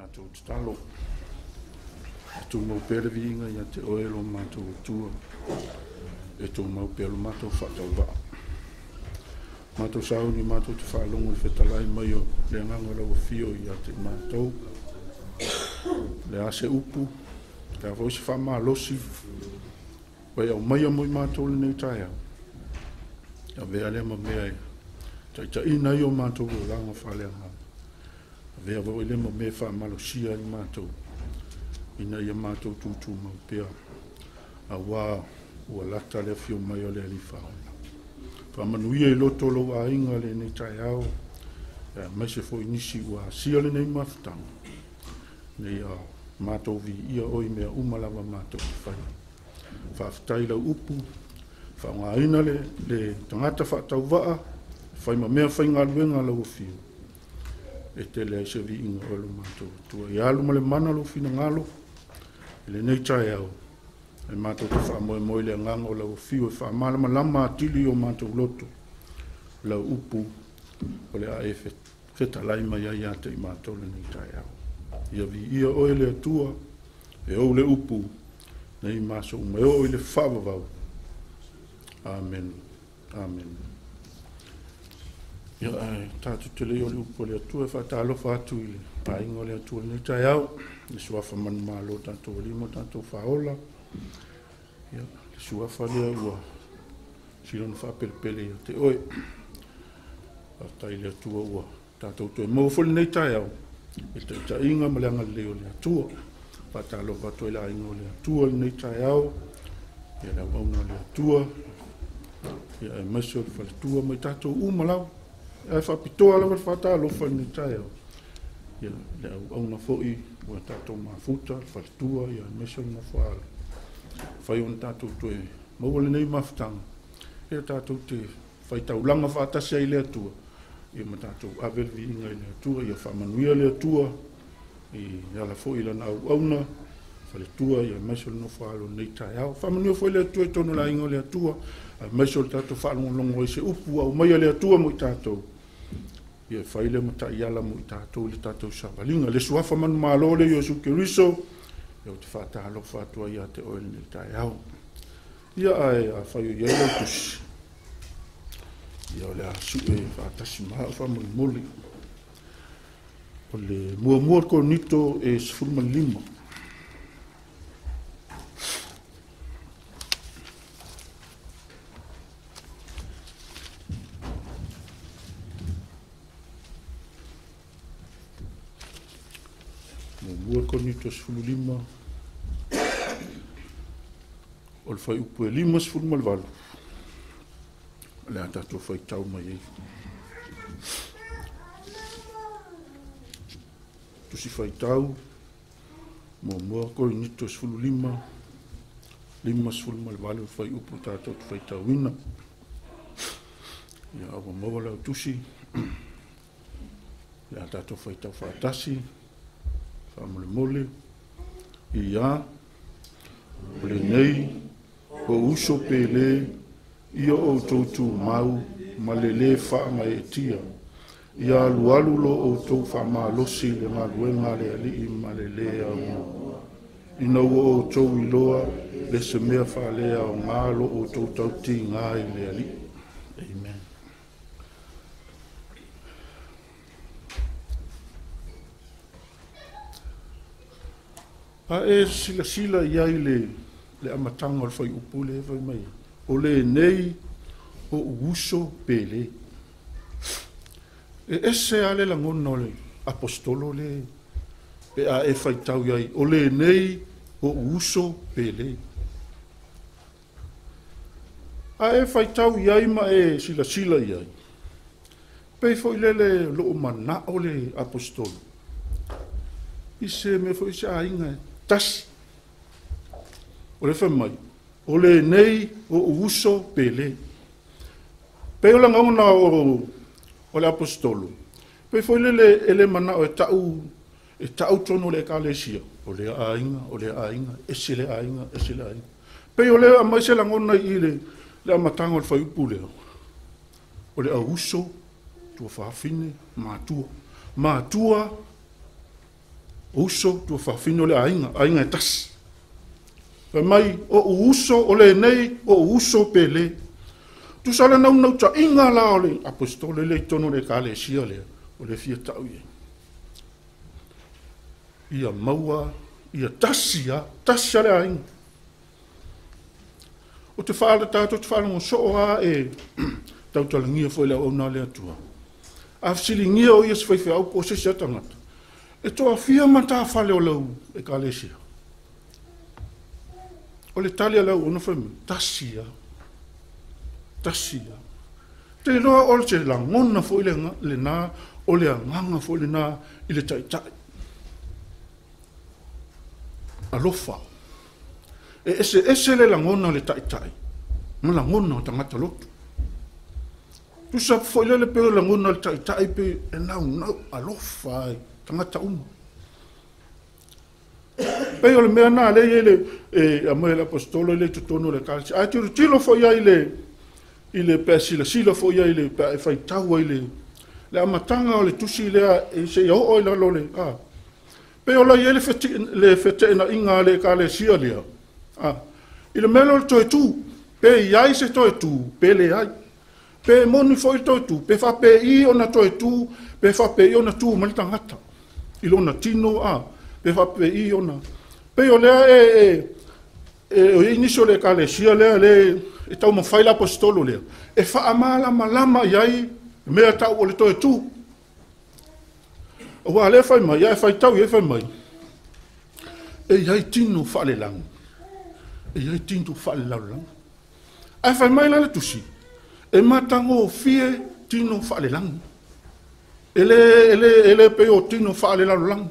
tātou te talo. Tō mau pere vinga ia te oelo mātou tua. E tō mau pere mātou whātau wā. Mātou sauni mātou te whaalongo i whetalai mai o le nganga lau whio ia te mātou. Le ase upu, ka voisi whamā losi. Wai au mai amoi mātou le nei tai au. Ia vea lea ma mea ia. Ta ina i o mātou o langa whalea ngā. Vea vau ele mo me wha malosia i mātou. Ina ia mātou tūtū mau pia. A wā ua lata lea whio mai o lea li whaona. Whamanuia i loto lo a inga le nei tai au. Mai se fo inisi ua sia le nei mawhtanga. Nei a mātou vi ia oi mea umalawa mātou i whai. Whawhtai lau upu. Whaonga ina le tangata whaatau waa. Whai ma mea whai ngā luenga lau whio. E te lea se vi inga olu mātou tua. I alu ma le mana lo fina ngalo. I le nei tai au. E mātou te wha moe moe lea ngango lau whio. E wha malama lama atili o mātou loto. Lau upu. O le a e wheta laima ia ia te i mātou le nei tai au. Ia vi ia oe lea tua. E au le upu. Nei māso umai o le whavavau. Amen. Amen. Ia tātu te leo le upo le atua e whaatalofa atu i le paingo le atua nei tai au. Le suafa manu malo tātou limo tātou whaola. Ia le suafa lea ua silon whaperepele ia te oe. Tai le atua ua tātou toe mawafoli nei tai au. E te ta inga maleanga leo le atua. Whaatalofa atu i la ingo le atua nei tai au. Ia le auna le atua. Ia e maso le whaletua mai tātou umalau. E whapitoa lawa whaatalofa nei tai au. Ia le au na fo'i ua tātou mafuta, whaletua, ia e maso na whaala. Whai on tātou toe mawale nei mawhtanga. Ia tātou te whaitaulanga whaatasi ai le atua. Ia ma tātou avelvi inga i le atua, ia whamanuia le atua. Ia la fo'i lana au na whaletua, ia e maso na whaalo nei tai au. Whamanuia fo'i le atua i tono la inga le atua. Maisol tātou whaalongolongo i se upu au mai le atua mo i tātou. Ia whaile mo ta iala mo i tātou le tātou sawalinga. Le suafa manu mālole i o sukeriso. Ia o te whaatalo whaatua ia te oele nei tai au. Ia ai a whaio i eila tusi. Ia o le asu e whaatasi maha whamuli moli. O le mua ko nito e sifuruma lima. Mua konito sifulu lima. O le whai upu e lima sifulu malwalu. Le atato whai tau mai ei. Tusi whai tau. Mua konito sifulu lima. Lima sifulu malwalu whai upu tato whai tau ina. Ia awa mawala o tusi. Le atato whai tau whaatasi. Mole mole ia le nei o uso pele ia o toutu mau malele fa mai tia ia lualu lo o tou fa malosi le maluenga le ali malele au ina o tou iloa le semea fa le au ngalo o tou tauti ngai le ali. Amen. A e sila iai le amatanga o le whai upu le whai mai. O le nei o uso pele. E ese ale la ngona o le apostolo le. Pe a e whai tau iai. O le nei o uso pele. A e whai tau iai ma e sila iai. Pe fo le loo mana o le apostolo. Ise me fo ise a inga tas. O le whamai. O le nei o uso pele. Pe o la ngauna o le apostolo. Pe foi le mana o e tau tono le kalesia. O le ainga, ese le ainga. Pe o le amai se la ngauna i le amatanga o le whai upu leo. O le a uso tua whaafine, mātua. Mātua uso tu whawhino le ainga e tasi. Pe mai o uso o le nei o uso pe le. Tu sala nau ta inga la o le apostole le tono le ka le sia le o le fia tau ye. Ia maua, ia tasia le ainga. O te whaala tātou te whaala mo soa e tau talangia foi le au nā le atua. A fsili ngia o ia se whaiwhi au po se sia tangata. E toa fia mata whale o lau e ka le sia. O le tali a lau ona whaimi, tasia. Te loa o le te langona foi le nā, o le anganga foi le nā i le taitai. Alofa. E ese le langona le taitai. Ma langona o tangata lotu. Tu sa foi le pe langona le taitai pe e nau alofa ai. Tangata uma. Pe o le mea nā le e a moe l'apostolo le tutono le kalsi. A tilo foi ai i le pe sila foi ai le pe fai tau ai le amatanga o le tusi le e se iau oi la lo le. Pe o la ye le fete na inga le ka le sia lea. I le melo le toi tu. Pe iai se toi tu. Pe le ai. Pe moni foi toi tu. Pe fa pe I ona toi tu. Pe fa pe I ona tu mali tangata. I lona tino pe fa pe I ona. Pe o lea o inicio le ka le sia lea e tau ma fai l'apostolo lea. E fa amala malama iai mea tau o le toi tu. O le fai mai, iai fai tau, iai fai mai. E iai tino fa le lang. E iai tino fa le lang. Ai fai mai la le tusi. E matango fie tino fa le lang. Ele pe o tino fa le lang.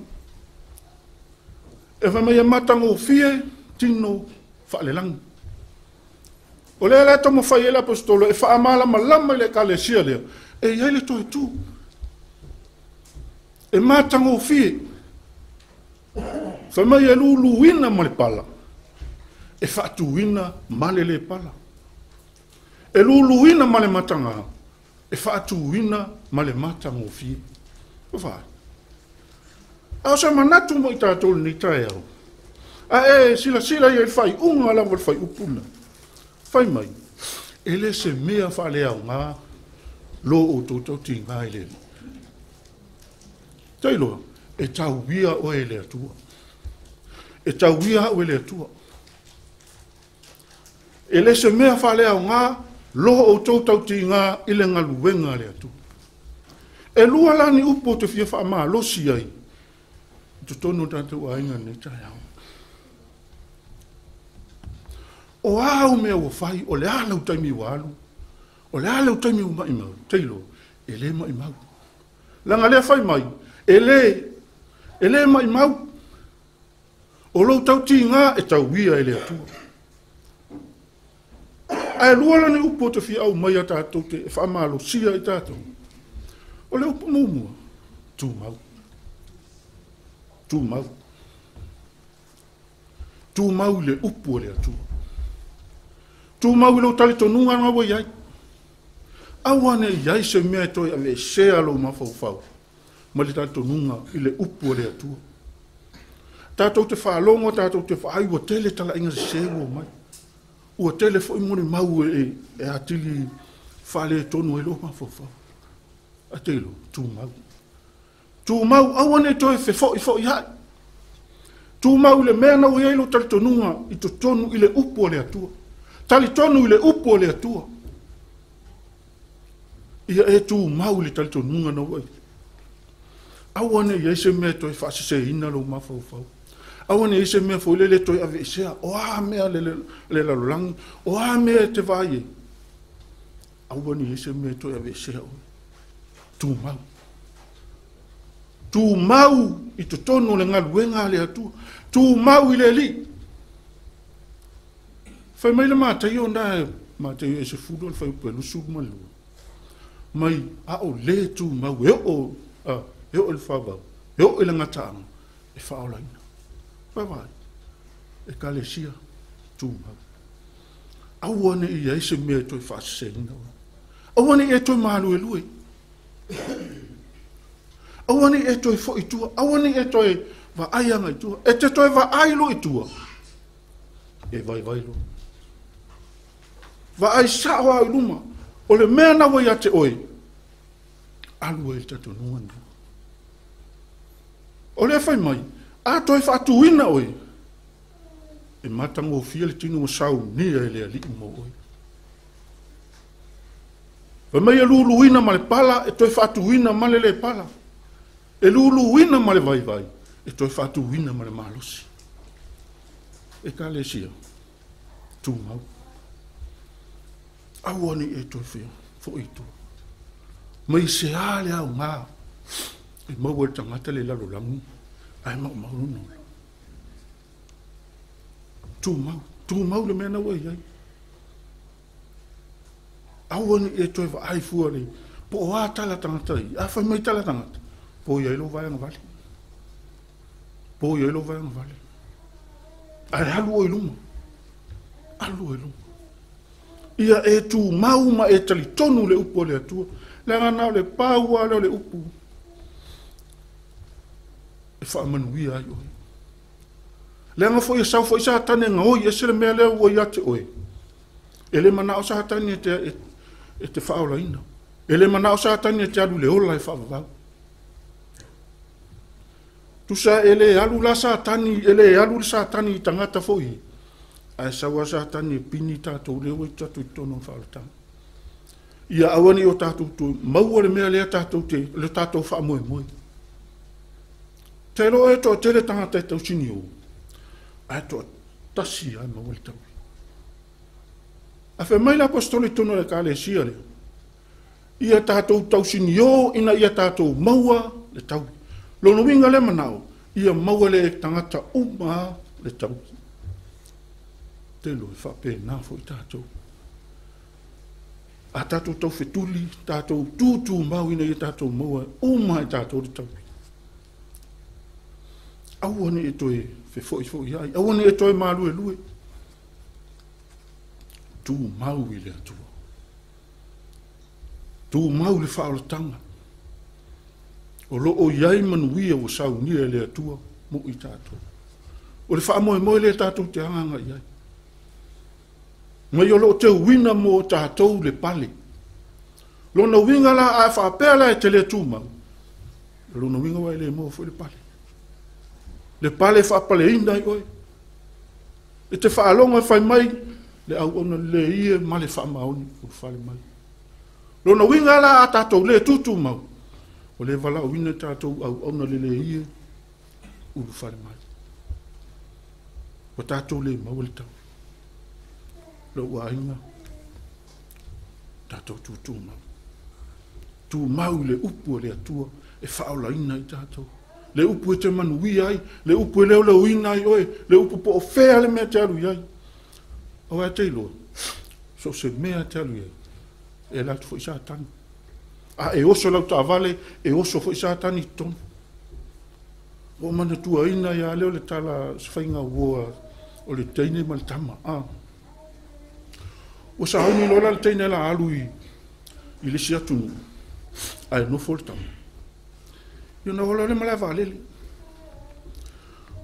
E fai mai e matango fie tino fa le lang. O le tomo fai e l'apostolo e fa amala malama le ka le sia lea. E iai le toi tu. E matango fie. Fa mai e luluina ma le pala. E whaatuina ma le pala. E luluina ma le matanga. E whaatuina ma le matango fie. O whai. A sa manatu mo i tātou ni tae au. A sila i e whai unga la wal whai upuna. Whai mai. E le se mea whale au ngā lo o tōtou ti ngā i le. Tailoa, e tau wia o e le atua. E tau wia o e le atua. E le se mea whale au ngā lo o tōtou ti ngā i le ngā luenga le atua. E lua lani upo te fia wha maa losi ai. Tutono tātou ainga ne tai au. O au mea o whai, o le alau taimi o alu. O le alau taimi o mai mau. Teilo, e le mai mau. Langa lea whai mai, e le mai mau. O lo tau ti ngā e tau wia e le atua. Ai lua lani upo te fia au mai a tātou te e whamalo sia i tātou. O le upo mumua, tū mau. Tū mau. Tū mau le upo le atua. Tū mau lo tali tonunga ngawa iai. Awane iai se mea toi ave sea lo mawhau. Ma le tali tonunga i le upo le atua. Tātou te whaalonga, tātou te whaai ua tele tala inga se ua mai. Ua tele fo imone mau e atili whaale tonu e lo mawhau. A telo, tū mau. Tū mau, awane toi fo i hai. Tū mau le mea nau iai lo tali tonunga i to tonu i le upo le atua. Tali tonu i le upo le atua. Ia e tū mau le tali tonunga nau ai. Awane iai se mea toi whaase se ina lo mawhau. Awane iai se mea fo le toi ave isea. O a mea le lalolangi. O a mea te vaie. Awane iai se mea toi ave isea. Tū mau. Tū mau i to tonu le ngaluenga le atua. Tū mau i le li. Fai mai le mātai o nā mātai e se fudo le fai pelu suma lua. Mai a o le tū mau e o le whawau. E o le ngatanga. E whaolaina. Whawai. E ka le sia tū mau. Awane i eise mea toi whaasena. Awane e toi malu e lue. Awane e toi fo i tua. Awane e toi Va ai anga i tua. E te toi va ai lo i tua. E vai lo. Va ai sawa i luma. O le mea na wai ate oi. Alu e tato nuana. O le fai mai. A toi fa atu ina oi. E matango o fia le tinu o sau ni e le ali mo oi. Va mai e lulu ina ma le pala e toi fa atu ina ma le pala. E lulu ina ma le vai. E toi fa atu ina ma le malosi. E ka le sia. Tu mau. Awani e toi fia. Fo i tu. Mai se ale au ngā. E mau e tangata le lalo langu. Ai mau no. Tu mau le mena wai ai. Awani e toi va ai fua le. Po o a tala tangata i. A fai mai tala tangata. Po ia ilo vai anga vale. Ai halu o iluma. Ia e tu mau ma e tali tonu le upo le atua. Le ngana le paua le upu. E wha manuia ai oi. Le anga fo i sau fo i sa tane nga oi e sele mea leo oi ate oi. E le mana o sa tane e te whaola ina. E le mana o sa tane e te alu le ola e whaavavau. Tusa ele alu la sa tani, ele alu sa tani i tangata fo i. Ai sawa sa tani e pini tātou leo e tatu i tono whaolata. Ia awani o tātou tu, maua le mea lea tātou te, le tātou wha moe. Te lo e to tele tangata e tau sini o. Ai to tasi ai maua le tau. A fe mai la apostoli tono le ka le sia le. Ia tātou tau sini o, ina ia tātou maua le tau. Lono winga le manao, ia maua le tangata uma le tau. Te lo e whape nā fo i tātou. A tātou tau whetuli, tātou tūtū mau ina i tātou maua, uma i tātou le tau. Awane e toi whefoi ai, awane e toi malu e lue. Tū mau i le atua. Tū mau le whaolatanga. O lo o iai manuia o sau nia le atua mo i tātou. O le wha moe le tātou te anganga iai. Mai o lo te uina mo tātou le pale. Lo na winga la a whapea la e te le tūmau. Lo na winga wai le mo fo le pale. Le pale whapale ina i oi. E te whaalonga whai mai le au ona le ie ma le whamaoni o whale mai. Lo na winga la a tātou le tūtūmau. O le vala o wina tātou au ona le ie uru whare mai. O tātou le mau le tau. Lo ua inga. Tātou tū mau. Tū mau le upu o le atua e whaola ina i tātou. Le upu e te manui ai, le upu e leo leo ina i oe, le upu po o whea le mea te alu iai. O e te iloa. So se mea te alu iai. E latu fo isa tani. A e oso lau ta vale, e oso fo isa tani ton. O mana tua ina ia leo le tala sfainga ua o le teine ma le tama. O sa hauni lola le teine la alu i le siatunu. A e nofo le tama. Io na wala le mala vale.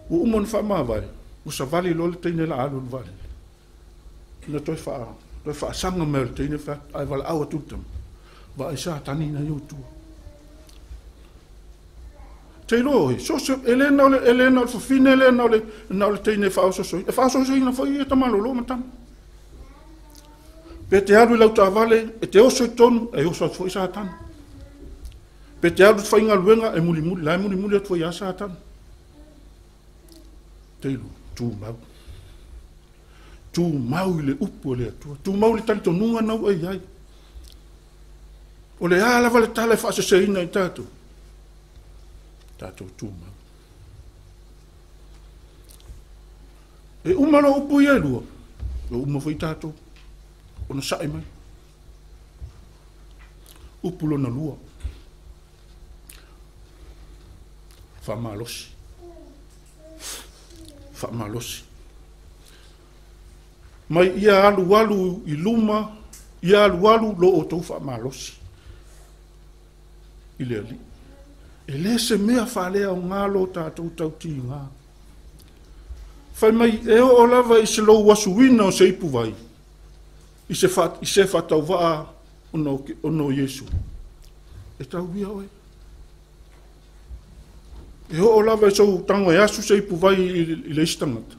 O umon fa ma vai. O sa vale lola teine la alu vale. Na toi fa sanga me le teine fa ai val awa tutam. Va isa tani na yotu. Te loi, so elena o fine elena o le teine fa so. E fa so ina foi e tamalo lo matam. Pe te alu lau ta vale e te oso tonu e oso foi sa tan. Pe te alu fa inga luenga e muli la muli foi sa tan. Te lu tu mau. Tu mau le upo le atua. Tu mau le tanto nunga nau ai ai. O le ala vale tala fa se ina i tātou. Tātou tūma. E umalo upu i elua. O uma foi tātou. O na sae mai. Upulo na lua. Fa malosi. Mai ia alu i luma. Ia alu lo o tau fa malosi. I le ali. E le se mea whalea o ngalo tātou tau ti ngā. Whai mai e o lava i se lo wasu wina o se ipu vai. I se whatau waa ono Yesu. E tau wia oe. E o lava i sou tango e asu se ipu vai i le istangata.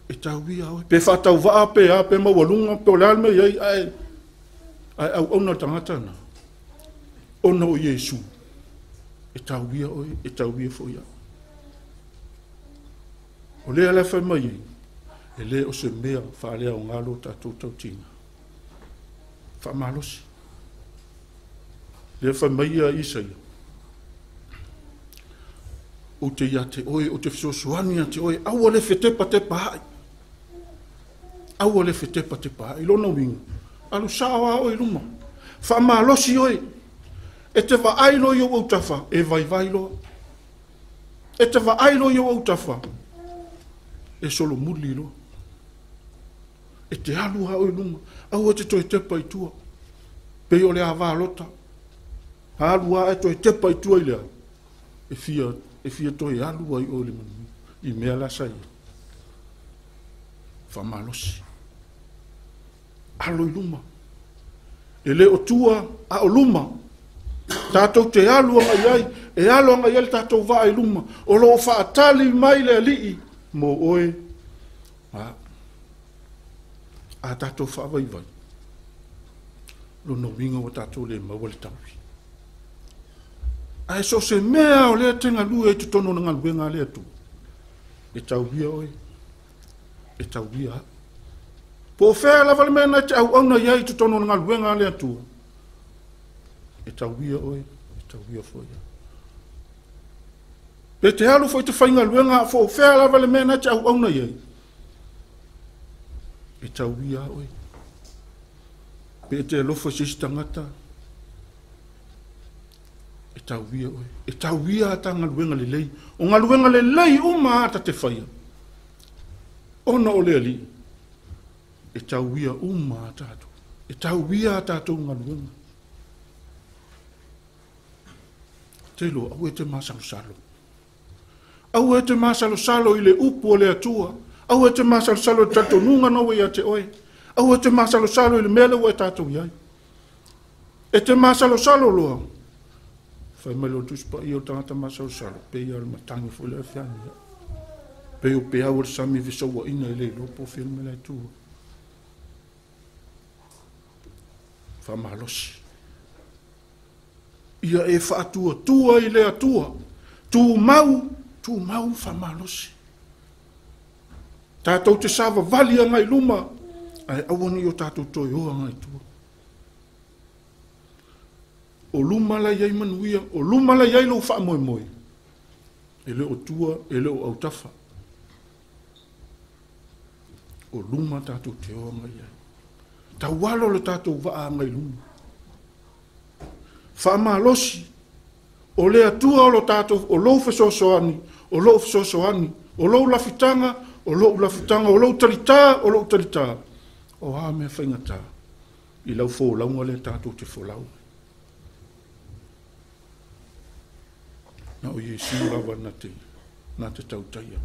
E tau wia oe. Pe whatau waa pe a pe mawalunga pe o lalme iei ai au ona tangata na. Ono Yesu. E tau wia oe. E tau wia fo ia. O lea le whai mai e le o se mea whalea o ngalo tātou tau tinga. Wha malosi. Le whai mai a Isaia. O te ia te oe, o te fisosuani a te oe, aua le whetepa te pahai. Aua le whetepa te pahai, lona winga. Alu sawa oe luma. Wha malosi oe. E te wa ailo i o autafa, e vai vailo. E te wa ailo i o autafa. E solo muli lo. E te alu hao i lunga. Au te toi tepa i tua. Pe o le hawa lota. Alu ha e toi tepa i tua i lea. E fia toi alu ai o le manu. I mea la sai. Whamalosi. Alo i luma. E le o tua a o luma. Tātou te alu anga iai. E alu anga iai tātou waa i luma. O lo wha atali mai le alii. Mo oe a tātou whaavai vai. Lono winga o tātou le mawale taui. Ai so se mea o lea tenga lua e tutono na ngaluenga lea tu. E tau bia oe. E tau bia. Po whea la vale mea na te au auna iai tutono na ngaluenga lea tu. E tau bia oe. E tau bia foia. Pe te halu foi te whainga luenga fo whea la vale mena te au auna iei. E tau wia oe. Pe te lofa sisi tangata. E tau wia oe. E tau wia ata ngā luenga le lei. O ngā luenga le lei uma ata te whaia. Ona o lea li. E tau wia uma ata atu. E tau wia ata atu ngā luenga. Te lo au e te masang salo. Au e te masalo-salo i le upu o le atua. Au e te masalo-salo i tato nunga noa i a te oe. Au e te masalo-salo i le mele o e tato iai. E te masalo-salo loa. Whai mai lo tuspa i o tangata masalo-salo. Pe i al matangi fo le awhiani. Pe o pe au le sami visaua ina i le lopo filme le atua. Wha mahalosi. Ia e wha atua tua i le atua. Tu mau whamalosi. Tātou te sawa vali a ngai luma. Ai awani o tātou toi hoa ngai tua. O luma la iai manuia. O luma la iai lo wha moe moe. E le o tua, e le o autafa. O luma tātou te hoa ngai iai. Ta walo le tātou waa ngai luma. Whamalosi. O le atua o lo tātou, o lo whesosoani. O lo whesosoani, o lo lafitanga, o lo taritā, o lo taritā. O a mea whaingatā. I lau fōlaunga le tātou te fōlau. Na o Yesu rawa na te tautaia.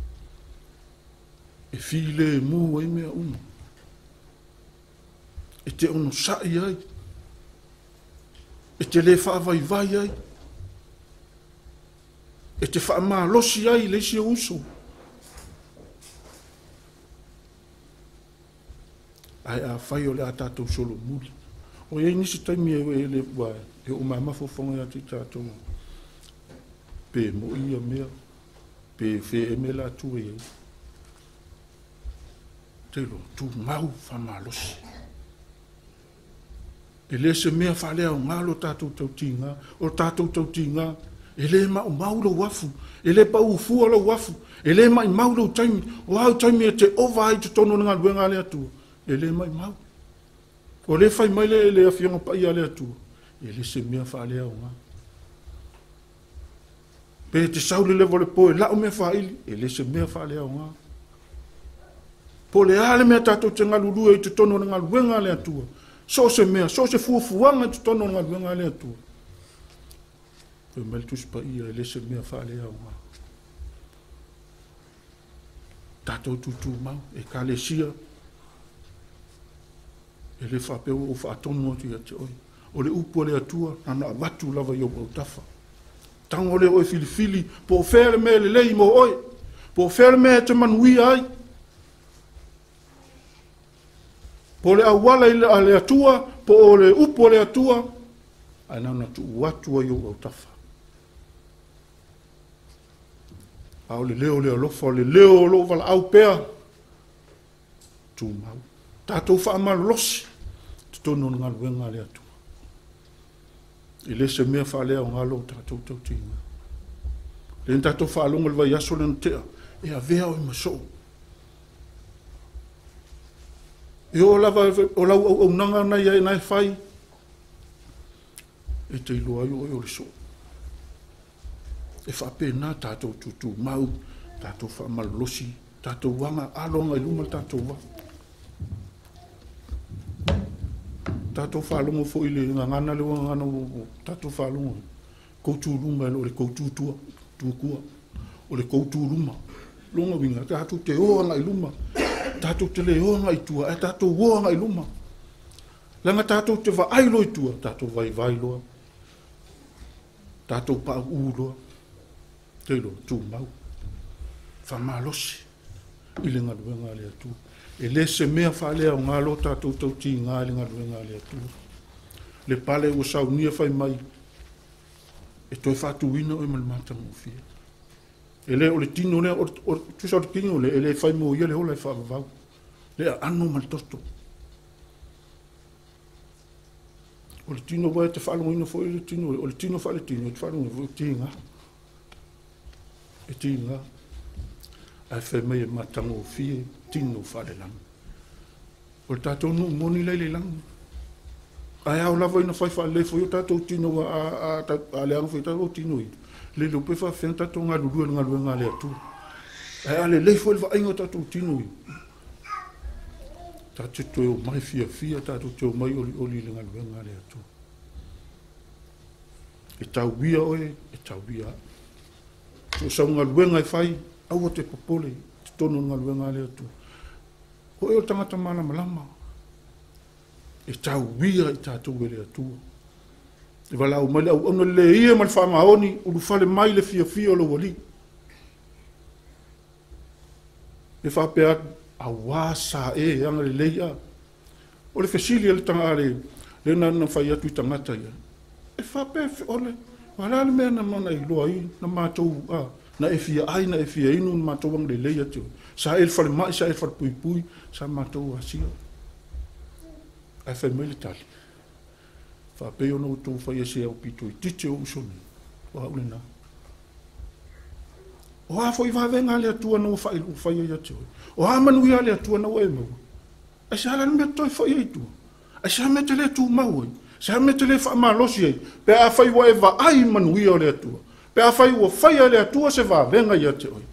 E while e mū ai mea uma. E te ono sai ai. E te le whaavai vai ai. E te wha losi ai le si uso. Ai a whai o le a tātou solo muli. O e nisi taimi e le wai. E o mai mafofonga ati tātou. Pe mo ia mea. Pe whe e me la tu e. Te lo, tu mau wha losi. E le se mea whalea o ngalo tātou tau tinga. O tātou tau tinga. E le mau lo wafu. E le pau fua lo wafu. E le mai mau lo taimi. O au taimi e te ova ai te tono nga luenga le atua. E le mai mau. O le fai mai le awhianga pai a le atua. E le se mea whalea o ngā. Pe te saule le vole poe lau mea whaili. E le se mea whalea o ngā. Po le ale mea tātou te ngalulu e te tono nga luenga le atua. So se mea, so se fuafuanga te tono nga luenga le atua. Pe mel tu spa ia le se mea fale au ma. Tato tutu mau e kale sia. E le fa pe o fa tonu atu ia te oi. O le upo le atua ana watu lava yo o tafa. Tango le oi fili po fere me le lei mo oi. Po fere me te manui ai. Po le awala i le atua, po o le upo le atua. Ai nana tu watu yo o tafa. Au le leo alofa, le leo alofa la au pea. Tu mau. Tatou wha amalu losi. Tutono ngā luenga le atua. I le se mea wha lea o ngā lo tatou tau tinga. Le tatou wha alonga le vai aso le ntea. E a vea o i maso. E o lava o lau au nanga nai ai nai whai. E te ilo ai o le so. E whape nā tātou tutu mau, tātou whamalosi, tātou wanga alonga i luma tātou wa. Tātou whalonga fo i le ngana le wanga ngana tātou whalonga. Koutu luma o le koutu tua, tuakua, o le koutu luma. Longa winga, tātou te oanga i luma, tātou te le oanga i tua, e tātou oanga i luma. Langa tātou te wa ailo i tua, tātou vai loa, tātou pa uloa. Teilo, tu mau. Whamalosi. I le ngadue ngā lea tu. E le se mea whalea o ngā lo tātou tau ti ngā le ngadue ngā lea tu. Le pale o sau nia whai mai. E toi whātu ina o i malimata mo fia. E le o le tino lea, o tu sa o te kingo le, e le whai mo ia le hola e whaavavau. Le a ano maltoto. O le tino wai te whalongo ina fo i le tino, o le tino whale tino, te whalongo i fo ti ngā. E tinga, ai whai mai e matango o fie, tino whare lang. O le tātou no moni lei le lang. Ai au lava ina whai whale le fo i o tātou tino a le ango whai tātou tino i. Le lupe wha when tātou ngā lurua ngā le atu. Ai ale le fo i wha aingo tātou tino i. Tātou te o mai fia, tātou te o mai oli le ngā le atu. E tau wia oe, e tau wia. So sa ngā luenga i whai, aua te popole, te tono ngā luenga le atu. Ho e o tangata mana malama. E tau wia i tātou le atua. E wala au mai, au ana le ia mal whamaoni, ulu whale mai le fia o lo wali. E whapea a wasa e anga le leia. O le whesili le tanga le nana whai atu i tangata ia. E whapea ole. Wala le mea na mana i loa i, na mātou na e fia ai, na e fia inu, na mātou wang le leia teo. Sa e whare mai, sa e whare pui, sa mātou asia. Ai whai mai le tali. Whapeo no tō whai ase au pito i tite o usoni. O haule nā. O ha fo i whawenga le atua no whai ai ateo. O ha manui le atua no e mau. Ai sa ala mea toi whai ai tua. Ai sa mea te le tu mau ai. Sa me te le wha malosi ei, pe a whai wa e wa ai manui o le atua. Pe a whai wa whai a le atua se wa venga i ate oi.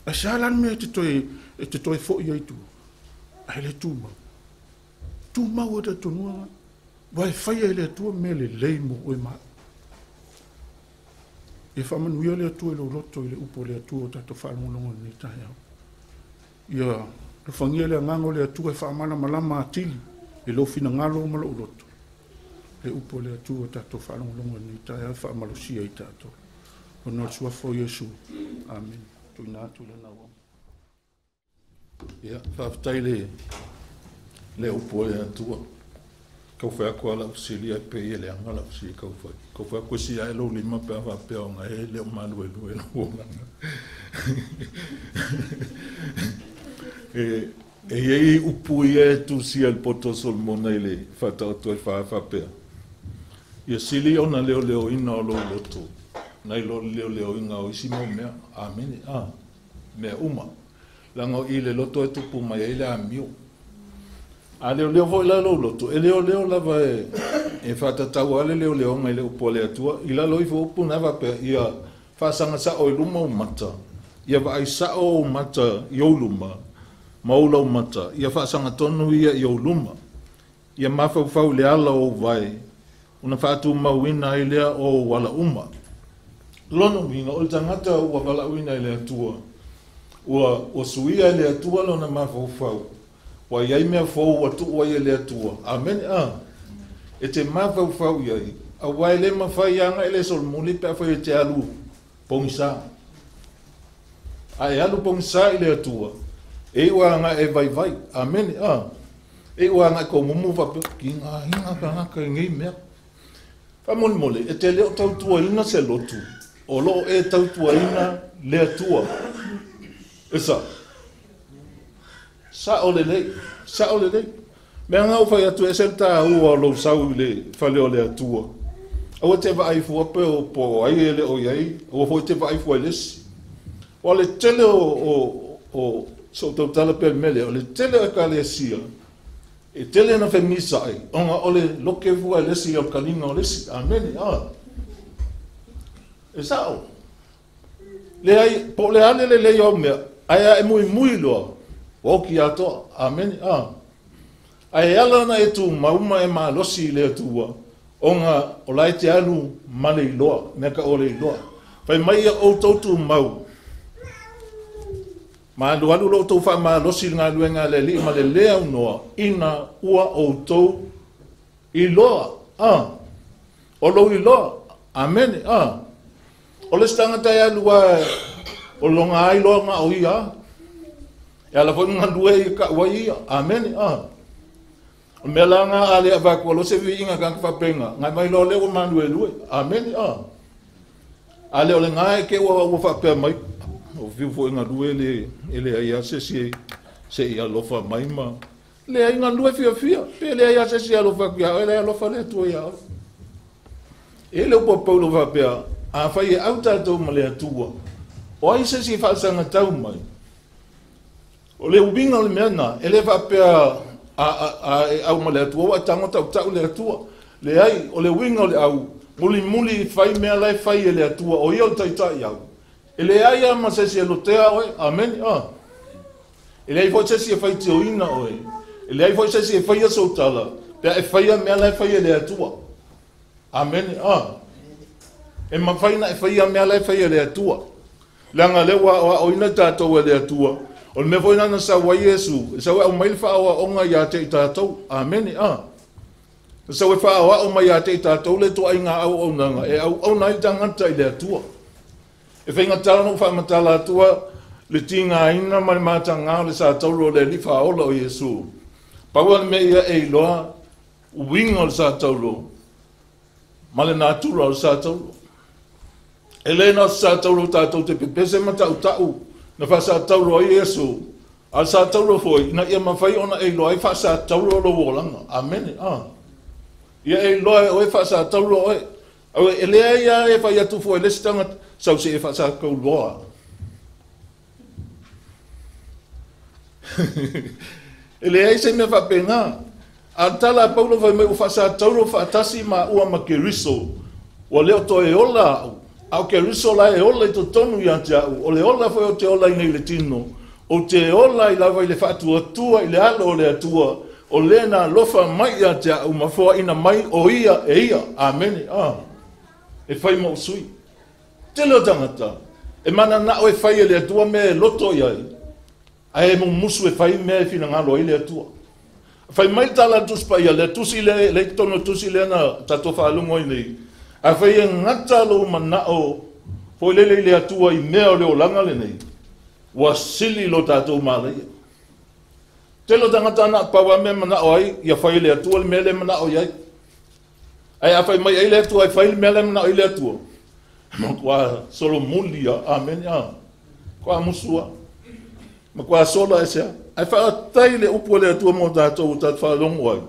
A sa lan mea te toi fo i ai tua. Ai le tu mau. Tu mau e te tonua. Wa e whai a le atua me le leimo o e maa. E wha manui o le atua i lo roto i le upo le atua o tato whalongolongo ni tae au. Ia, le whangia le angango le atua e wha amana malama atili. E lo fina ngalo malo uloto. Le upo le atua tato whalongolongo ni tae wha amalosia i tato. O nō sua fo Yesu. Amen. Tui nātu le nawa. Ia, whaftai le upo le atua. Kau whai akua la usili ai pe i le anga la usili kau whai. Kau whai akua si ai lo lima pe a whapea o ngai e leo malu e lue na uonganga. E iei upu i e tu si al poto solmona i le whatautu e whapea. Ia sili o na leo ina o lo loto. Nai lo leo inga o isi mo mea. Amene, mea uma. Lango i le loto e tupu mai e le amio. A leo vo la lo loto. E leo lava e whatatau ale leo ngai le upo le atua. I la loi fo upu na whapea. Ia whasanga sa o iluma o mata. Ia wa ai sa o mata i o luma. Maulau mata, ia whaasanga tonu ia i o luma. Ia mawhauwhau le ala o vai, una whaatu mauina i lea o wala uma. Lono minga, o le tangata ua wala uina i lea tua. Ua suia i lea tua lona mawhau. Wa iai mea fau atu ua i lea tua. Amen, E te mawhau iai. A wai le mawhai anga i le sol muli pe a whai te alu pongisa. A e alu pongisa i lea tua. E ua anga e vai vai. Amen, E ua anga ko mumu wape ki ngā hinga ka ngaka i ngai mea. Whamoni mole, e te leo tautua ina se lotu. O loo e tautua ina lea tua. Esa. Sa ole lei. Mea ngau whai atu e sen tā ua lo sau le whale o lea tua. Awa te wa aifua pe o po ai e le o iai. Awa hoi te wa aifua lesi. O le tele o so tautala pe mele, o le tele o ka lea sia. E tele na femisa ai. Onga ole loke fua lesi o kalinga o lesi. Amen, E sao. Le ai, po le ane le lei o mea. Aia e mui loa. Woki atoa. Amen, Ai ala na e tu mauma e maa losi le atua. Onga o lai te anu male i loa. Meka ole i loa. Fai mai a o tautu mau. Ma alu lo tau wha maa losi ngā luenga le li ma le lea unoa. Ina ua o tau i loa. O lo i loa. Amen, O le stangata e alua o longa ai loa ngā o ia. E ala fo ngā lue i ka ua ia. Amen, O mea la ngā ale a wakua lo se vi inga kanka whapenga. Ngai mai lo leo manu e lue. Amen, Ale o le ngā e ke ua whapea mai. O viu fo inga lue ele aia se ia lofa mai ma. Le inga lue fia. Pe le aia se ia lofa kia. Ele aia lofa le tua ia. Ele upo paulo whapea. A whai e au tātou ma le atua. O ai se si whaasanga tau mai. O le ubinga le meana, e le whapea au ma le atua, wa tango tau le atua. Le ai, o le winga o le au, muli whai mea lai whai e le atua, o ia o taitai au. E le ai ama se si e lotea oe, amen, E le ai fo se si e whai te oina oe. E le ai fo se si e whai a sautala, pea e whai a mea lai whai e le atua. Amen, E mawhaina e whaia mea lai whaia le atua. Langa lewa o ina tātou e le atua. O le mea whaina na sa wai Yesu. Sa wai au maili whaawa onga ia te i tātou. Amen, Sa wai whaawa o mai ia te i tātou le toa inga au au nanga. E au nai tangata i le atua. E whainga tala no whaamatala atua. Le tinga ina mani mata ngā le sa tauro le li whaola o Yesu. Paua le mea ia e iloa. Winga o le sa tauro. Male nātura o le sa tauro. Elena sa tauro tātou te pepese ma tau. Na wha sa tauro ai Yesu. Al sa tauro foi. Na ia mawhai ona e loa e wha sa tauro lo wolanga. Amen. Ia e loa e wha sa tauro oe. Au e lea ia e whai atu foi lestanga. Sau se e wha sa kau loa. E lea e se me wha penga. Antala Paulo vai me wha sa tauro wha atasi ma ua ma ke riso. Wa leo to e ola au. Au ke riso la e ola i to tonu i ante au. O le ola foi o te ola i nei le tino. O te ola i lava i le whaatua tua i le alo o le atua. O le na lofa mai i ante au ma fua ina mai o ia e ia. Amen. E whai mo sui. Te leo tangata. E mana na o e whai e le atua me loto i ai. A e mo musu e whai me e fina ngalo i le atua. Whai mai tala tuspa ia le tusi le tono tusi le na tato whaalungo i nei. A whai e ngata lo manao po le atua i mea o leo langa le nei. Wa sili lo tātou māleia. Te lo tangata na pawa me manao ai, ia whai le atua le mea le manao iai. Ai a whai mai ai le atua, ai whai le mea le manao i le atua. Ma kua solo mulia, amen, kua musua. Ma kua sola e sea. Ai wha tai le upu le atua mo tātou whalongo ai.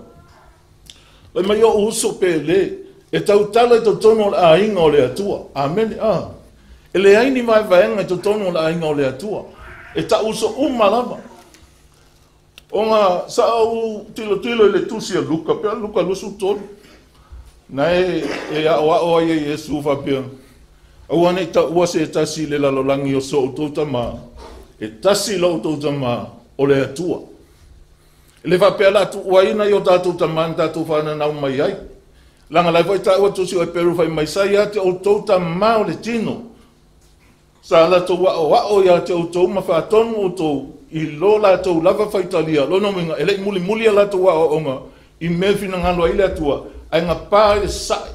Lai mai o uso pe le, e tau tala i to tono a inga o le atua. Amen, E le aini mai vaenga i to tono a inga o le atua. E ta uso umalama. O ngā sao tilo i le tusi a luka, pia luka lusu tonu. Nai e a o ai e Yesu whapia. Au ane ta ua se tasi le lalolangi o so utouta maa. E tasi lo utouta maa o le atua. E le whapea la tu ua ina i o tātou tamani tātou whananau mai ai. Langa lai vai ta o tusi o peru fai mai sai ate o touta mau le tino. Sa la to wa o ya te o to ma fa tonu o to I lo la to lava fai talia lo no minga ele muli muli la to wa o nga I me fina ngalo ile atua ai nga pa le sai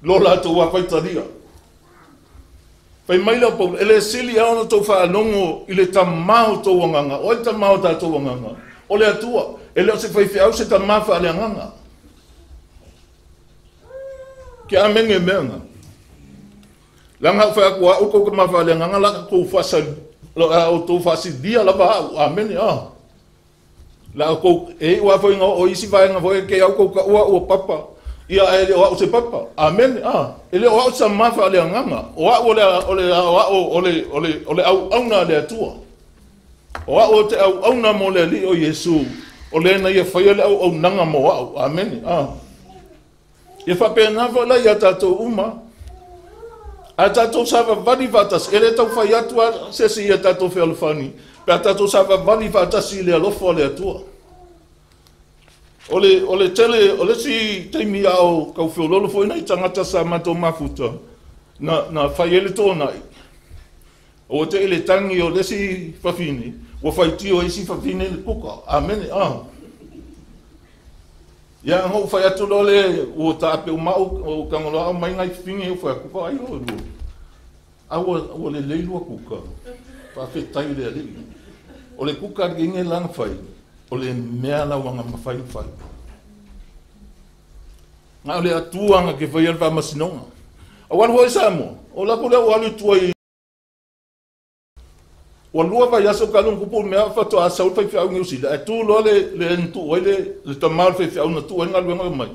lo la to wa fai talia. Fai mai la po ele sili a ono to fa longo ile ta mau to wanganga o ta mau ta to wanganga o le atua ele o se fai fi au se ta ma fa le nganga. Ke a menge menga. Langa fa ko o ko ma fa le nganga la ko fa sa lo o to fa si dia la ba amen la ko e wa fo ngo o isi va nga fo ke au ko o papa ia ele o se papa amen ele o sa ma fa le nganga o ole au na le tua o te au na mo le li o Yesu o le na ia fa ele au nanga mo amen ia fa pe na fa la ia tato uma a tato sava vali vatas ele tau fai atua se si ia tato fe alfani pe tato sava vali vatas ile alofo le atua ole tele ole si teimi au kau fe lolo foi nei tangata sa mato mafuta na fai ele tona o te ele tangi o le si fafini o fai tio e si fafini le kuka amen ya ngo fa atu lole o ta pe o mau o kangolo mai ngai fingi o fa ku ai o lu o le leilu ku ka fa fe tai le ali o le ku ka nge lang fai o le mea la wanga mafai fai nga le atua nga ke fai alfa masinonga awan ho samo o la ku le o alu tuai o lua vai aso kalung kupu mea fa to asa fai fai ngi usi la tu lo le ntu o le tamal fai fai na tu nga lu mai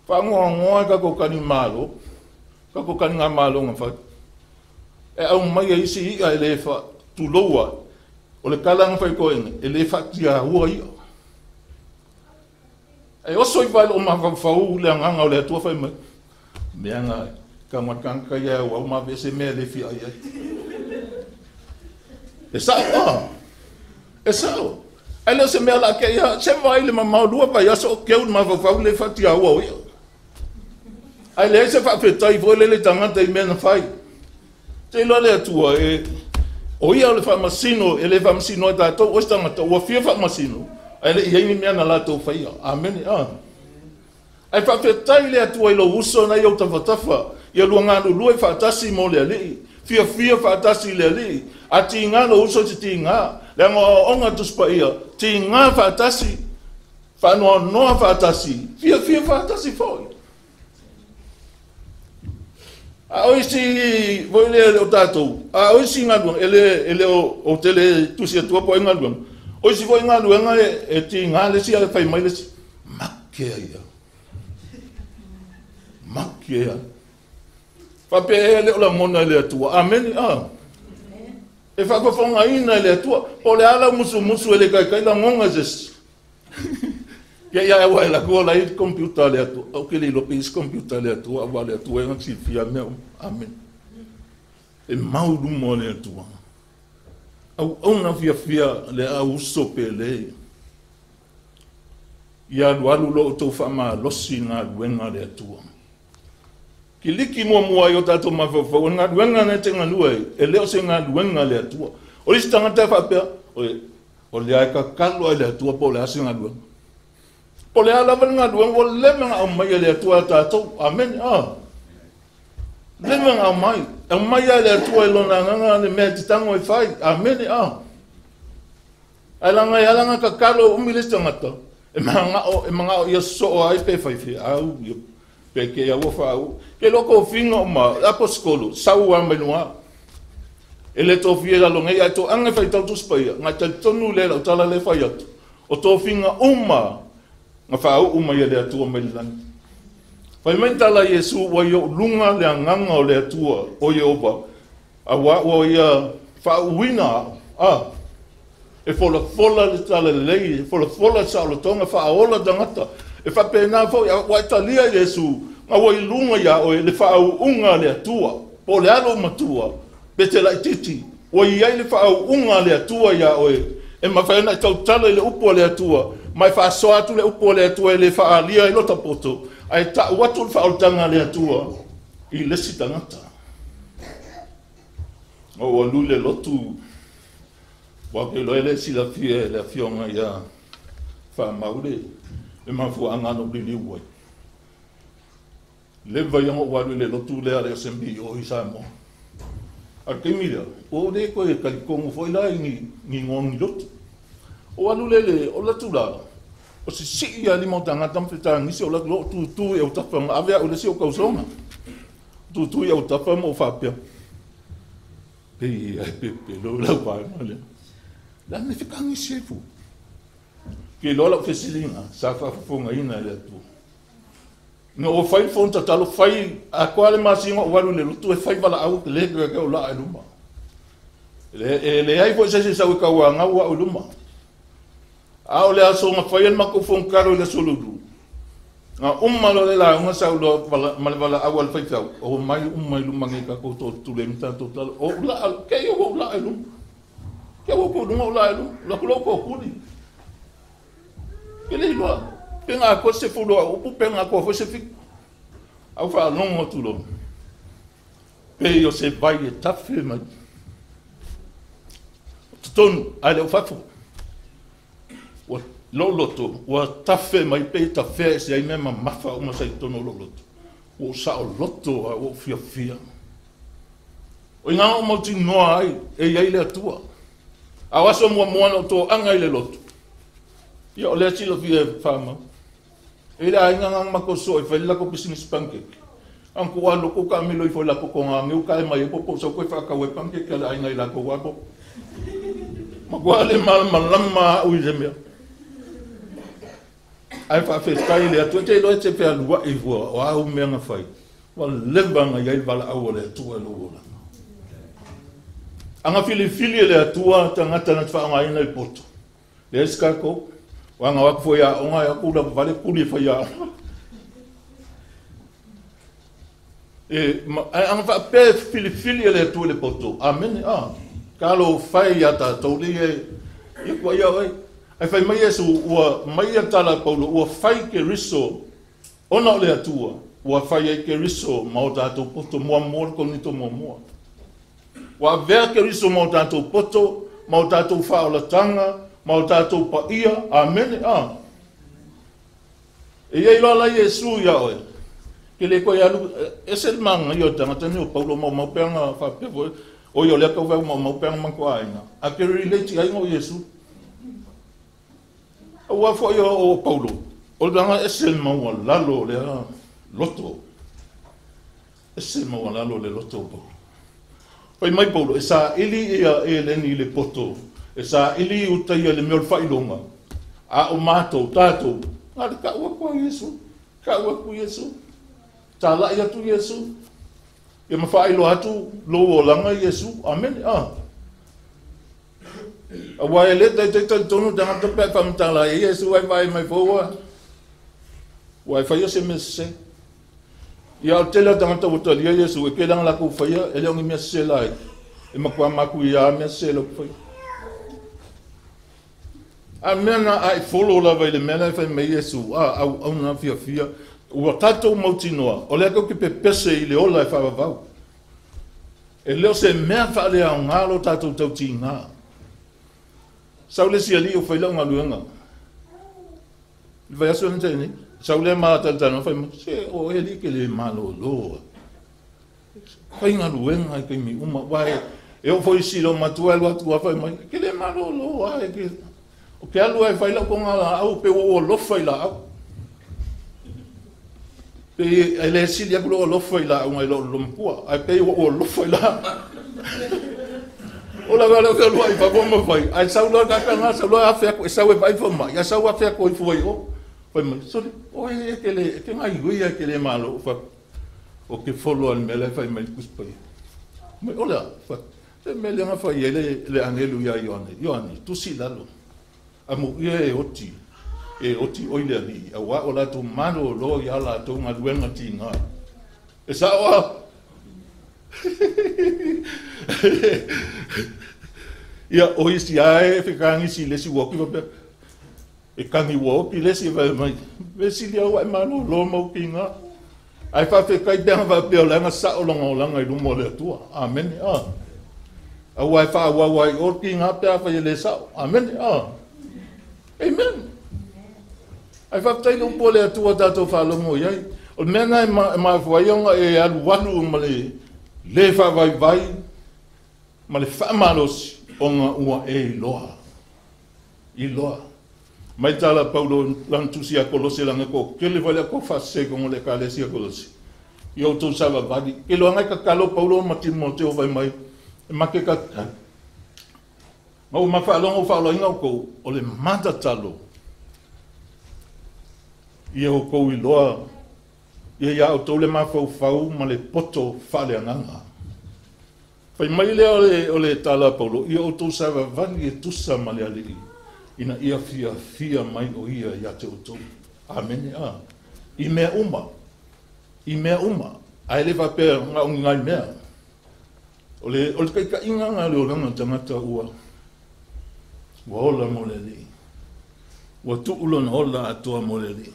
fa ngo ka ko kani malo ka ko kani nga malo nga fa e au mai e isi i ele fa tu loa o le kalang fai ko ele fa tia hua i e o soi vai o ma fa u le nga o le tu fai mai mea nga ka matang ka ya o ma vese me le fi ai esa ele se me la ke ya se vai le ma lua vai aso ke un ma fa le fa tia hua i ai le se fa fetai vo le tangata I mena fai te lo le tua e o ia le fa masino ele fa masino ta to o tangata o fia fa masino ai le ia mena la to fai amen ai fa fetai le tua I lo uso na yo tafa ia luanga lu e fa tasi mo le ali fia fa tasi le ali ati nga lo uso ti nga le ngo onga tu spa ia ti nga fa tasi fa no fa tasi fia fa tasi foi a oisi voile o tato a oisi ngadu ele o tele tu se tu po ngadu oisi voi ngadu nga e ti nga le si ale fai mai le si makia fa pe ele o la mona le tu amen e fa ko fonga ina le tu o le ala musu ele kai la ngonga jes ya wa la ko la computer le tu o ke le lo pis computer le tu a le tu e ngi fia me amen e mau du mo le tu au ona fia le au sopele ya lo to fa ma lo sina wenga le tu ki liki mo yo tato ma fa nga wenga na tenga lue e le o se nga wenga le tu o li stanga ta fa pe o le ai ka kalo le tu po le asinga lu po le ala nga lu o le nga o mai le tu tato amen le nga o mai le tu lo na nga le me tango e fai amen ala nga ka kalo o mi le stanga ta e manga o yo so ai pe fai fi au peke ya wo fa ke loko fingo ma aposkolo sau am benua ele to fiera lo ngai to anga fai tau tu spaia nga ta tonu le la tala le fai atu o to finga uma nga fa uma ya le tu melan fai mentala Yesu wa yo lunga le nganga o le tu o Yehova a wa ya fa wina e fola le tala le fola sa lo tonga fa ola dangata e fa pena fo ya wa talia Yesu ma wo ilunga ya o le fa unga le tua po le alo matua bete la titi wo ia le fa unga le tua ya o e ma fa na tau tala le upo le tua mai fa so atu le upo le tua le fa alia lo tapoto Ai ta watu whaotanga le atua I lesi tangata. O alu le lotu wa ke loele si la fie le fionga ia fa maule e mafu angano bili wai. Le vai o walu le lotu le ale sembi o isamo. A kemira o de ko e kalikongo foi la ni ngongi lotu. O alu le o latu la o si ia li montanga tamfeta nisi o latu tu e o tapanga ave o le si o kausonga. Tu e o tapanga o fapia. Pe lo la vai male. La me fica ngi sefu. Ke lo la fesilinga sa fa fonga ina le tu. No o fai fonta talo fai a quale masingo o walu le tu e fai bala au le ke o la luma. Le ai fo se sa ka wa nga wa luma. A o le aso nga fai en mako fon karo le soludu. Nga malo le la nga sa lo mal bala au fai fa o mai luma ngi ka ko to le mta total o la ke o la luma. Que eu vou não lá lá colocou culi que ele lá pega a coisa se falou o pega a coisa você fica ao falar não outro lo peio se vai tá firme ton ali o fato o loloto o tá firme peio tá fé se aí mesmo mafa uma sai ton loloto o sa o loto o fia o não mo tin no ai e aí le tua awaso mo no to anga ile lotu yo le chilo vie fama ila nga mako so e fela ko business pancake an ko walo ko ka milo i fo la ko nga ngu ka mai po so ko fa ka we pancake la ina ila ko wapo magwale mal malama u jemia ai fa fe style ya to te lo te pe alwa e vo wa u me nga fai wa leba nga ya bala awole to lo la anga fili le atua tangata na fa nga ina i poto le skako wanga wa fo ya onga ya kula vale kuli fa ya anga fa pe fili le atua le poto amen kalo fai ya ta to le e ko ya ai fai mai eso o mai tala paulo o fai ke riso ona le atua o fai ke riso mauta to poto mo ko ni to mo wa ver que riso mo tanto poto mo tanto fa la tanga mo tanto pa ia amen e ia la yesu ya o que le ko ya ese man yo tanga tani paulo mo penga fa pe o yo le ko va mo penga man ko aina a que relate ai mo yesu o fo yo o paulo o danga ese mo la lo le loto ese mo la lo le loto pai mai paulo esa ili ia eleni le poto esa ili utai le mel failonga a o mato tato ala ka wa ko yesu ta la ia tu yesu e ma failo atu lo langa yesu amen a wa ele te tonu da ta pe fam ta la yesu vai mai fo wa fa yo se messe ia o tele tangata o tali yesu e ke lang la ku faia ele ngi me se lai e makwa maku ia me se lo fai amena ai follow la vai le mena fa me yesu au na fia o tato motinoa o le ko ke pese ile ola e fa va e le se me fa le a ngalo tato tau tinga saule si ali o fai la ngaluanga vai aso nteni saule ma tantano fai se o eli ke le malo lo fai nga luenga ke mi uma vai eu foi si lo matua lo atu fai mai ke le malo lo ai ke o ke alu ai fai la ko nga au pe o lo fai la pe ele si dia ko lo fai la un lo mpua ai pe o lo fai la o la galo ke lo ai fa como fai ai saulo ka ka nga saulo a fe ko sau vai fo mai ya sau a fe ko foi o foi mas so o e que ngai guia que le malo fa o que follow al mele fai mai kuspai mai ola fa se mele nga fa le angelu ya yoni tu si dalo amo ye oti o ile ali a wa ola tu mano lo ya la tu nga duenga tinga e sa wa ia o isi ai fikangi si le si woki va E kangi wo pi lesi vai mai. Vesi lia wa manu lo mo pinga. Ai fa fe kai bang va pe langa sa o langa i lumo le tua. Amen. A wai fa wa wai o pinga pe fa le sa. Amen. Amen. Ai fa tai lo po le tua tato fa lo mo yai. O mena ma voyonga e alu walu le fa vai ma le fa malos onga ua e loa. I loa. Mai tala Paulo lantusi a Kolose langa ko ke le vale ko fa se ko le kale si a Kolose. Yo to sava vadi ke lo ngai ka kalo Paulo ma Timoteo vai mai ma ke ka ma fa longo fa lo inga ko o le mata talo. Ia ko i loa. Ia o to le ma fa ma le poto fa le nganga. Fai mai le o le tala Paulo ia o to sava vadi e tusa ma le ali. Ina ia fia mai o ia ia te utou. Amen. I mea uma. Ai le va pe nga o ngai mea. O le kai ka inga nga le o langa tangata ua. Wa ola mo le li. Wa tu ulona ola atua mo le li.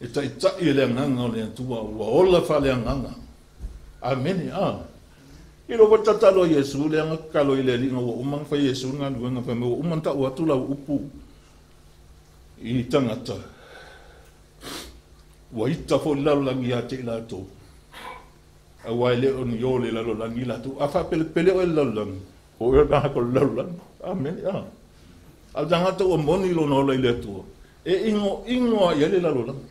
E tai tai le nganga o le atua. Wa ola fa le nganga. Amen. I lo tata lo Yesu le anga kalo i le linga wa umang fa Yesu nga luenga fa mo umang ta wa tula upu i tangata wa ita fo lalangi ate la to a wa le on yo le la langi la to a fa pele o lalang o e ka ko lalang amen a danga to o moni lo no le to e ingo ya le la lang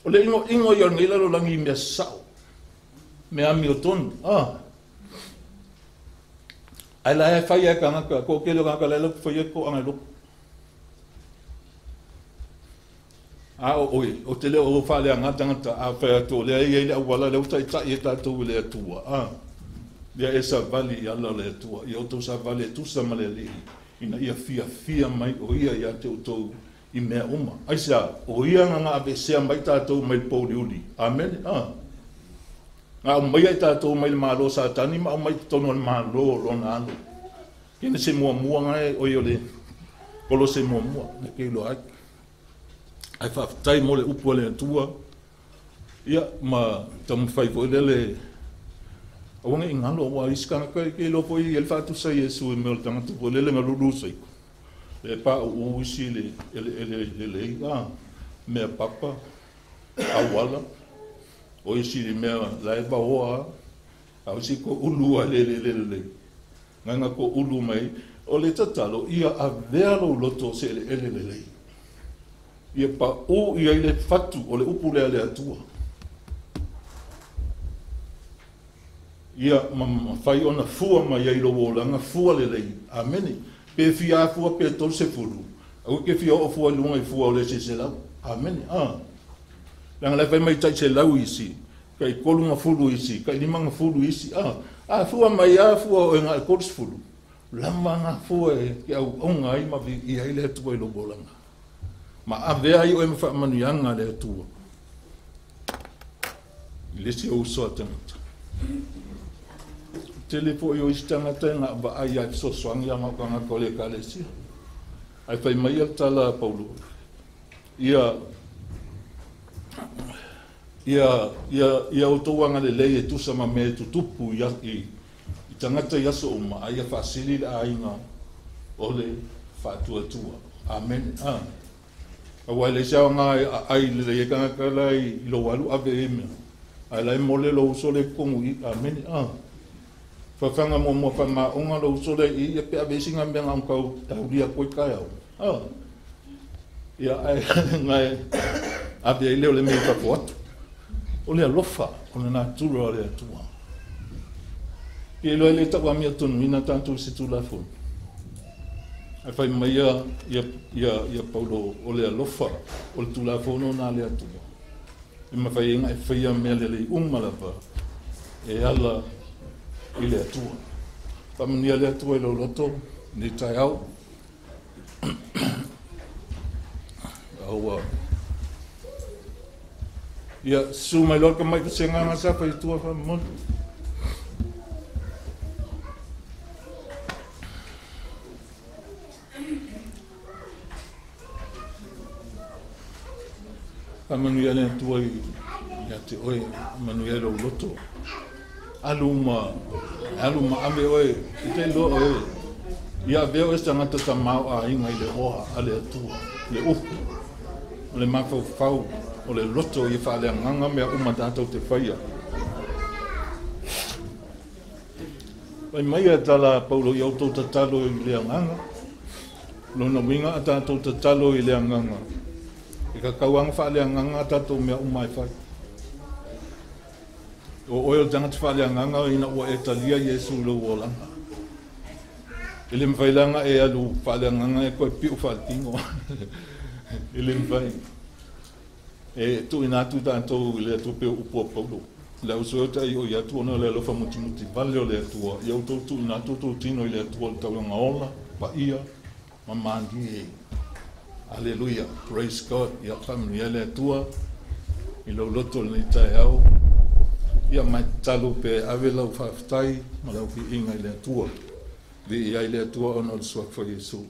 o le ingo yo ni la langi me sao me ami o ton ai la fa ya ka ko ke lo ka la fa ya ko anga lo o te le o fa le anga tanga a fa to le ye wala le uta ta ye ta to le tua ya esa vali ya le tua yo to sa vali tu sa male li ina ia fia mai o ia ya te to i me uma ai sa o ia nga ave se mai ta to mai po uli amen mai ta to mai malo sa tani mai to non malo lo na no kene se mo ngai o yo le kolo se mo ke lo ai fa tai mo le upu le tua ia ma tam fai vo le o ngai ngalo wa iska ke lo po i el fa tu sa Yesu me o tanga tu le ngalu sai le pa o usi le me papa awala o isi me la ba oa au si ko ulu le nganga ko ulu mai o le tatalo ia a vero loto se le ia pa o ia le fatu o le upu le atua ia ma fai ona fua mai ai lo langa fua le amen pe fia fua pe tol se fulu o ke fia o fua lunga i fua o le se la amen langa le fai mai tai se lau isi kai kolunga fulu isi kai limanga fulu isi fua mai fua o nga kors fulu lama nga fua ke au onga i ma i ai le tu i lo bolanga ma ave ai o me fa manuanga le tu le si o so atanga telefo yo istanga tanga ba ai ai so swang ya ma ka ko le kale si ai fai mai tala Paulo ia o toanga le lei e tusa ma me tutupu ia i tangata ia so uma ai fa sili la inga ole fa tua amen a wai le sa nga ai le ka kala i lo walu ave me ai la mole lo so le kongu amen fa fanga mo fa ma onga lo so le i pe ave singa me ngam ko taulia ko ka ia ai ngai ave le me fa foto o le alofa o le natulu o le atua. Ke loe le tawa mia tonu ina tanto se tu la fo. Ai fai mai ia Paulo o le alofa o le tu la fo no na le atua. E ma fai inga e fai a mea le umalapa e ala i le atua. Pamania le atua i lo loto ni tai au. Aua. Ia su mai loka mai ka senga nga sa fai tua fa mon. Manuia le tua ia te oe Manuia lo loto aluma ame oe te lo oe ia veo esta ngata ta mau a inga i le oa ale atua le upu le mafau o le loto i whale nganga mea umatato te whaia pai mai a tala paulo i auto tatalo i le nganga lona winga a tato tatalo i le nganga i ka kauanga whale nganga tato mea umai whai o oe o tangata whale nganga ina ua e talia Yesu lo wolanga i le mwhailanga e alu whale nganga e koe piu whale tingo i le mwhai e tu ina tu tanto i le atu peo upua paulo le usoeta i o i atu ona le alofa mutimuti vale o le atua i au tu ina tu tino i le atua le tauanga ola pa ia mamandi e Hallelujah, praise God. Ia family ia le atua i lo loto le tai au ia mai talo pe ave lau whaftai ma lau ki inga i le atua li ia i le atua ona o le suak fa Yesu.